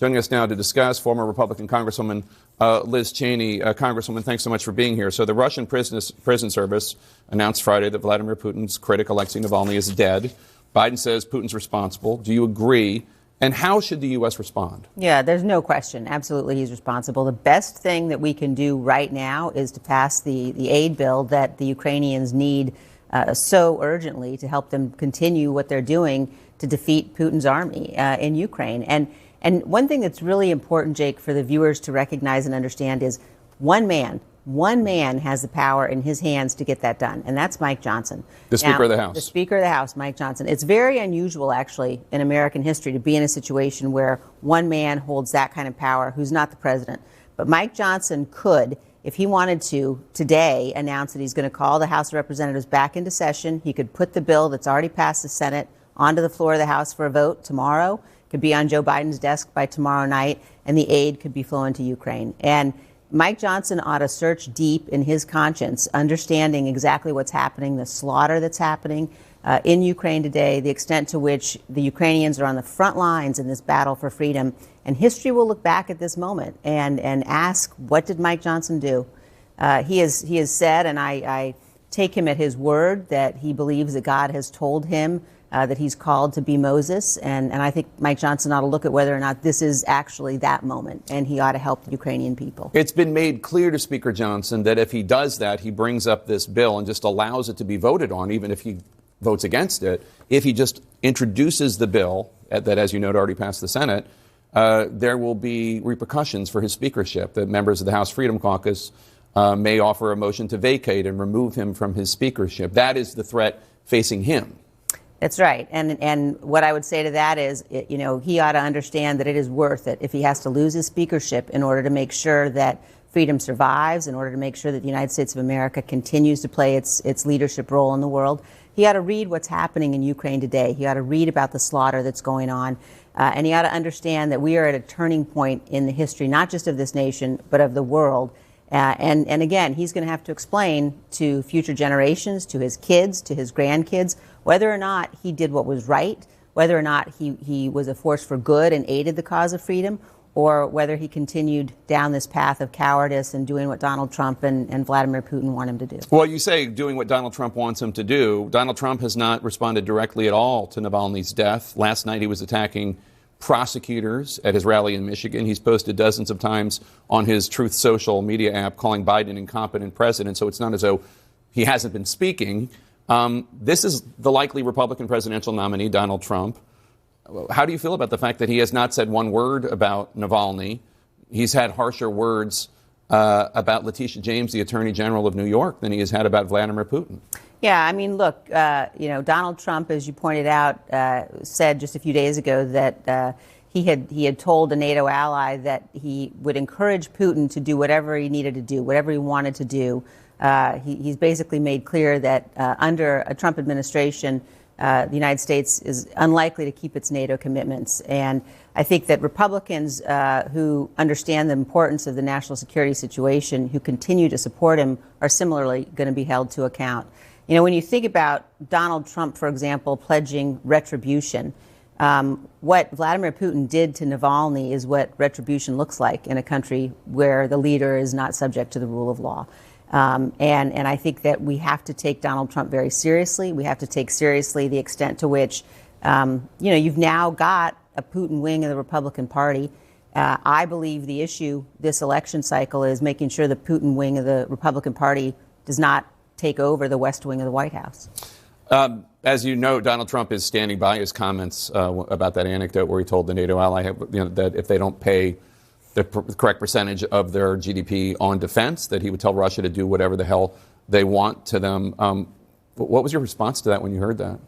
Joining us now to discuss, former Republican Congresswoman Liz Cheney. Congresswoman, thanks so much for being here. So the Russian prison service announced Friday that Vladimir Putin's critic, Alexei Navalny, is dead. Biden says Putin's responsible. Do you agree? And how should the U.S. respond? Yeah, there's no question. Absolutely, he's responsible. The best thing that we can do right now is to pass the aid bill that the Ukrainians need so urgently to help them continue what they're doing to defeat Putin's army in Ukraine. And one thing that's really important, Jake, for the viewers to recognize and understand is one man has the power in his hands to get that done, and that's Mike Johnson. The Speaker of the House. The Speaker of the House, Mike Johnson. It's very unusual, actually, in American history to be in a situation where one man holds that kind of power who's not the president. But Mike Johnson could, if he wanted to, today announce that he's going to call the House of Representatives back into session. He could put the bill that's already passed the Senate onto the floor of the House for a vote tomorrow. Could be on Joe Biden's desk by tomorrow night, and the aid could be flowing to Ukraine. And Mike Johnson ought to search deep in his conscience, understanding exactly what's happening, the slaughter that's happening in Ukraine today, the extent to which the Ukrainians are on the front lines in this battle for freedom. And history will look back at this moment and ask, what did Mike Johnson do? He has said, and I take him at his word, that he believes that God has told him that he's called to be Moses. And I think Mike Johnson ought to look at whether or not this is actually that moment, and he ought to help the Ukrainian people. It's been made clear to Speaker Johnson that if he does that, he brings up this bill and just allows it to be voted on, even if he votes against it. If he just introduces the bill that, as you note, already passed the Senate, there will be repercussions for his speakership. The members of the House Freedom Caucus may offer a motion to vacate and remove him from his speakership. That is the threat facing him. That's right. And what I would say to that is, he ought to understand that it is worth it if he has to lose his speakership in order to make sure that freedom survives, in order to make sure that the United States of America continues to play its leadership role in the world. He ought to read what's happening in Ukraine today. He ought to read about the slaughter that's going on. And he ought to understand that we are at a turning point in the history, not just of this nation, but of the world. And again, he's going to have to explain to future generations, to his kids, to his grandkids, whether or not he did what was right, whether or not he was a force for good and aided the cause of freedom, or whether he continued down this path of cowardice and doing what Donald Trump and Vladimir Putin want him to do. Well, you say doing what Donald Trump wants him to do. Donald Trump has not responded directly at all to Navalny's death. Last night he was attacking prosecutors at his rally in Michigan. He's posted dozens of times on his Truth Social media app calling Biden an incompetent president, so it's not as though he hasn't been speaking. This is the likely Republican presidential nominee, Donald Trump. How do you feel about the fact that he has not said one word about Navalny? He's had harsher words about Letitia James, the Attorney General of New York, than he has had about Vladimir Putin. Yeah, I mean, look, Donald Trump, as you pointed out, said just a few days ago that he had told a NATO ally that he would encourage Putin to do whatever he needed to do, whatever he wanted to do. He's basically made clear that under a Trump administration, the United States is unlikely to keep its NATO commitments. And I think that Republicans who understand the importance of the national security situation, who continue to support him, are similarly going to be held to account. You know, when you think about Donald Trump, for example, pledging retribution, what Vladimir Putin did to Navalny is what retribution looks like in a country where the leader is not subject to the rule of law. And I think that we have to take Donald Trump very seriously. We have to take seriously the extent to which, you've now got a Putin wing of the Republican Party. I believe the issue this election cycle is making sure the Putin wing of the Republican Party does not take over the West Wing of the White House. As you know, Donald Trump is standing by his comments about that anecdote where he told the NATO ally that if they don't pay the correct percentage of their GDP on defense, that he would tell Russia to do whatever the hell they want to them. What was your response to that when you heard that?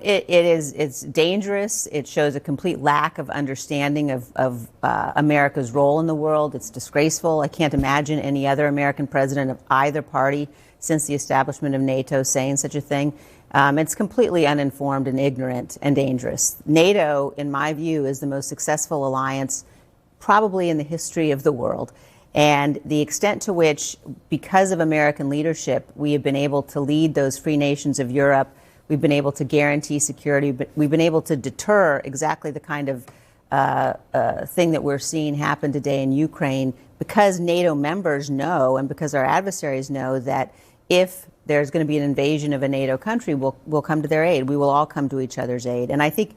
It's dangerous. It shows a complete lack of understanding of America's role in the world. It's disgraceful. I can't imagine any other American president of either party since the establishment of NATO saying such a thing. It's completely uninformed and ignorant and dangerous. NATO, in my view, is the most successful alliance probably in the history of the world. And the extent to which, because of American leadership, we have been able to lead those free nations of Europe, we've been able to guarantee security, but we've been able to deter exactly the kind of thing that we're seeing happen today in Ukraine, because NATO members know and because our adversaries know that if there's going to be an invasion of a NATO country, we'll come to their aid. We will all come to each other's aid. And I think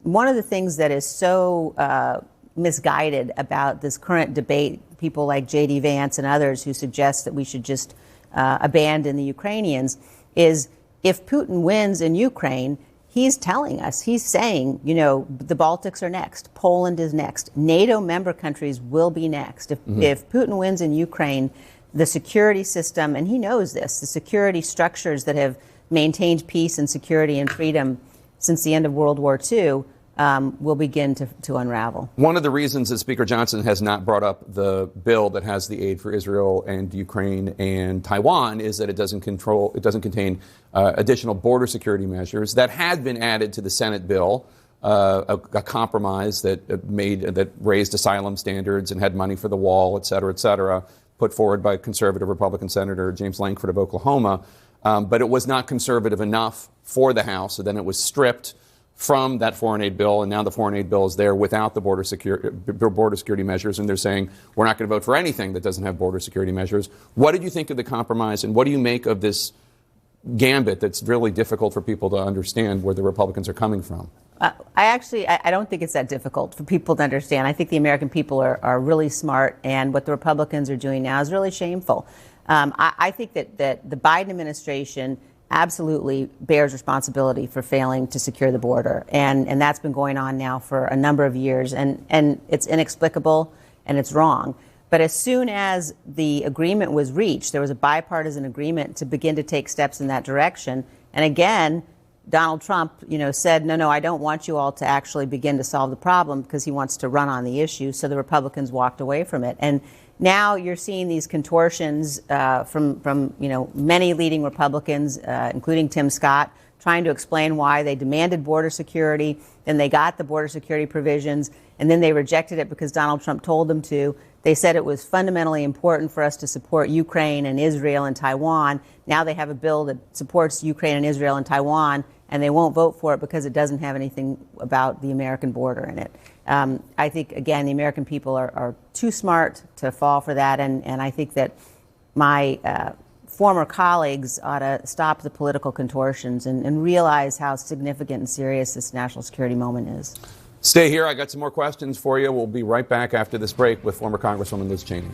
one of the things that is so misguided about this current debate, people like J.D. Vance and others who suggest that we should just abandon the Ukrainians, is if Putin wins in Ukraine, he's telling us, he's saying, you know, the Baltics are next, Poland is next, NATO member countries will be next. If Putin wins in Ukraine, the security system, and he knows this, the security structures that have maintained peace and security and freedom since the end of World War II will begin to unravel. One of the reasons that Speaker Johnson has not brought up the bill that has the aid for Israel and Ukraine and Taiwan is that it doesn't contain additional border security measures that had been added to the Senate bill, a compromise that raised asylum standards and had money for the wall, et cetera, put forward by conservative Republican Senator James Lankford of Oklahoma. But it was not conservative enough for the House, so then it was stripped from that foreign aid bill, and now the foreign aid bill is there without the border security measures, and they're saying we're not going to vote for anything that doesn't have border security measures. What did you think of the compromise, and what do you make of this gambit that's really difficult for people to understand where the Republicans are coming from? I don't think it's that difficult for people to understand. I think the American people are really smart, and what the Republicans are doing now is really shameful. I think that the Biden administration absolutely bears responsibility for failing to secure the border. And that's been going on now for a number of years. And it's inexplicable and it's wrong. But as soon as the agreement was reached, there was a bipartisan agreement to begin to take steps in that direction. And again, Donald Trump, said, no, I don't want you all to actually begin to solve the problem because he wants to run on the issue. So the Republicans walked away from it. And now you're seeing these contortions from many leading Republicans, including Tim Scott, trying to explain why they demanded border security, then they got the border security provisions, and then they rejected it because Donald Trump told them to. They said it was fundamentally important for us to support Ukraine and Israel and Taiwan. Now they have a bill that supports Ukraine and Israel and Taiwan, and they won't vote for it because it doesn't have anything about the American border in it. I think, again, the American people are too smart to fall for that, and I think that my former colleagues ought to stop the political contortions and realize how significant and serious this national security moment is. Stay here. I got some more questions for you. We'll be right back after this break with former Congresswoman Liz Cheney.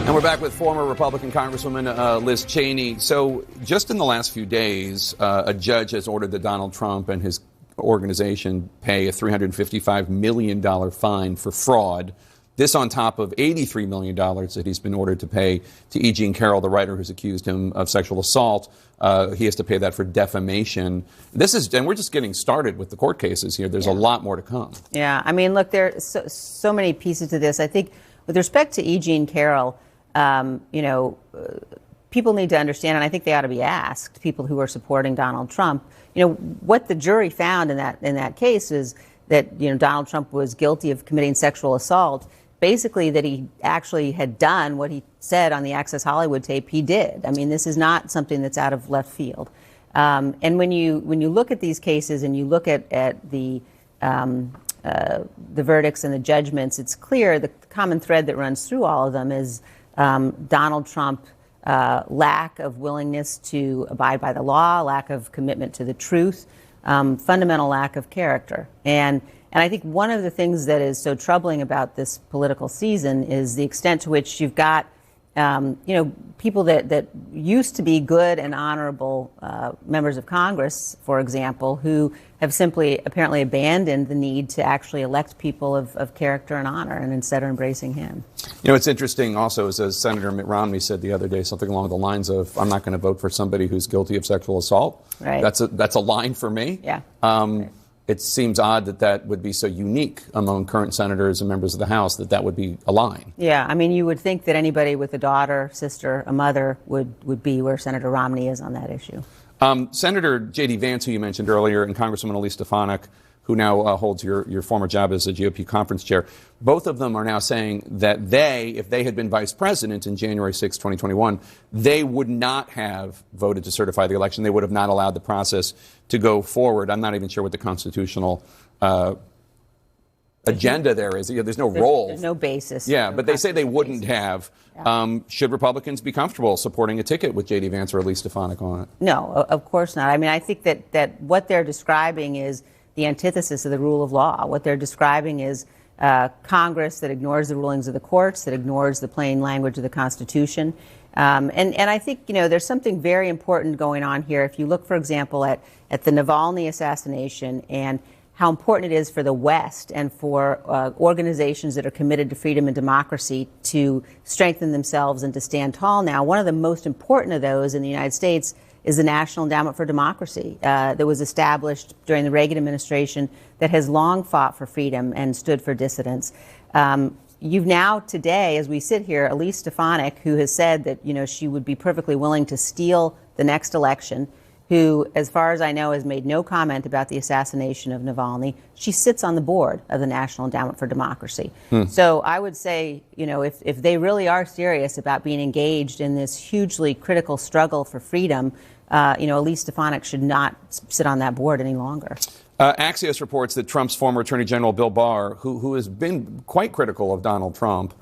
And we're back with former Republican Congresswoman Liz Cheney. So just in the last few days, a judge has ordered that Donald Trump and his organization pay a $355 million fine for fraud. This on top of $83 million that he's been ordered to pay to E. Jean Carroll, the writer who's accused him of sexual assault. He has to pay that for defamation. And we're just getting started with the court cases here. There's a lot more to come. Yeah, I mean, look, there are so many pieces to this. I think with respect to E. Jean Carroll, people need to understand, and I think they ought to be asked, people who are supporting Donald Trump, what the jury found in that case is that, Donald Trump was guilty of committing sexual assault. Basically, that he actually had done what he said on the Access Hollywood tape he did. I mean, this is not something that's out of left field. And when you look at these cases and you look at the verdicts and the judgments, it's clear the common thread that runs through all of them is Donald Trump lack of willingness to abide by the law, lack of commitment to the truth, fundamental lack of character. And I think one of the things that is so troubling about this political season is the extent to which you've got, people that used to be good and honorable members of Congress, for example, who have simply apparently abandoned the need to actually elect people of character and honor, and instead are embracing him. It's interesting also, as Senator Mitt Romney said the other day, something along the lines of, I'm not going to vote for somebody who's guilty of sexual assault. Right. That's a line for me. Yeah. Right. It seems odd that would be so unique among current senators and members of the House that would be a line. Yeah, I mean, you would think that anybody with a daughter, sister, a mother would be where Senator Romney is on that issue. Senator J.D. Vance, who you mentioned earlier, and Congresswoman Elise Stefanik, who now holds your former job as a GOP conference chair, both of them are now saying that if they had been vice president in January 6, 2021, they would not have voted to certify the election. They would have not allowed the process to go forward. I'm not even sure what the constitutional agenda there is. There's no role. There's no basis. Yeah, but they say they wouldn't have. Should Republicans be comfortable supporting a ticket with J.D. Vance or Elise Stefanik on it? No, of course not. I mean, I think that what they're describing is the antithesis of the rule of law. What they're describing is Congress that ignores the rulings of the courts, that ignores the plain language of the Constitution. And I think, there's something very important going on here. If you look, for example, at the Navalny assassination and how important it is for the West and for organizations that are committed to freedom and democracy to strengthen themselves and to stand tall now. One of the most important of those in the United States is the National Endowment for Democracy that was established during the Reagan administration that has long fought for freedom and stood for dissidents. You've now today, as we sit here, Elise Stefanik, who has said that, she would be perfectly willing to steal the next election, who, as far as I know, has made no comment about the assassination of Navalny. She sits on the board of the National Endowment for Democracy. So I would say, if they really are serious about being engaged in this hugely critical struggle for freedom, Elise Stefanik should not sit on that board any longer. Axios reports that Trump's former Attorney General Bill Barr, who has been quite critical of Donald Trump,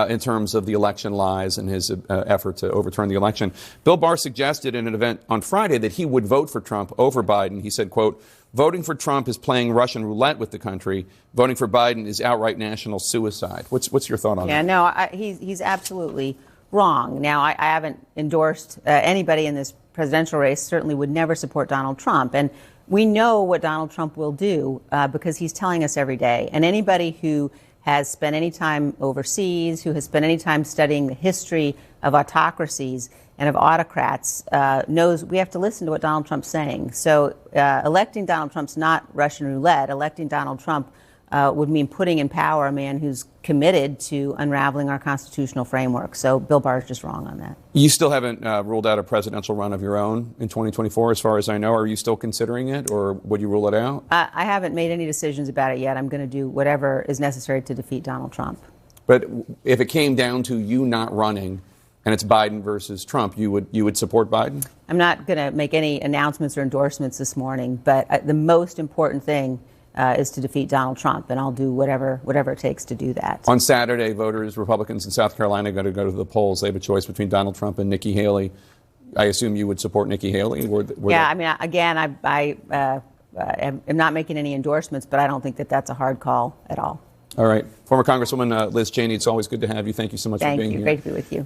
in terms of the election lies and his effort to overturn the election. Bill Barr suggested in an event on Friday that he would vote for Trump over Biden. He said, quote, "Voting for Trump is playing Russian roulette with the country. Voting for Biden is outright national suicide." What's your thought on that? Yeah, no, he's absolutely wrong. Now, I haven't endorsed anybody in this presidential race, certainly would never support Donald Trump. And we know what Donald Trump will do because he's telling us every day. And anybody who has spent any time overseas, who has spent any time studying the history of autocracies and of autocrats, knows we have to listen to what Donald Trump's saying. So electing Donald Trump's not Russian roulette. Electing Donald Trump would mean putting in power a man who's committed to unraveling our constitutional framework. So Bill Barr is just wrong on that. You still haven't ruled out a presidential run of your own in 2024, as far as I know. Are you still considering it, or would you rule it out? I haven't made any decisions about it yet. I'm going to do whatever is necessary to defeat Donald Trump. But if it came down to you not running and it's Biden versus Trump, you would support Biden? I'm not going to make any announcements or endorsements this morning, but the most important thing is to defeat Donald Trump, and I'll do whatever it takes to do that. On Saturday, voters, Republicans in South Carolina, are going to go to the polls. They have a choice between Donald Trump and Nikki Haley. I assume you would support Nikki Haley? I mean, again, I am not making any endorsements, but I don't think that that's a hard call at all. All right. Former Congresswoman Liz Cheney, it's always good to have you. Thank you so much for being here. Great to be with you.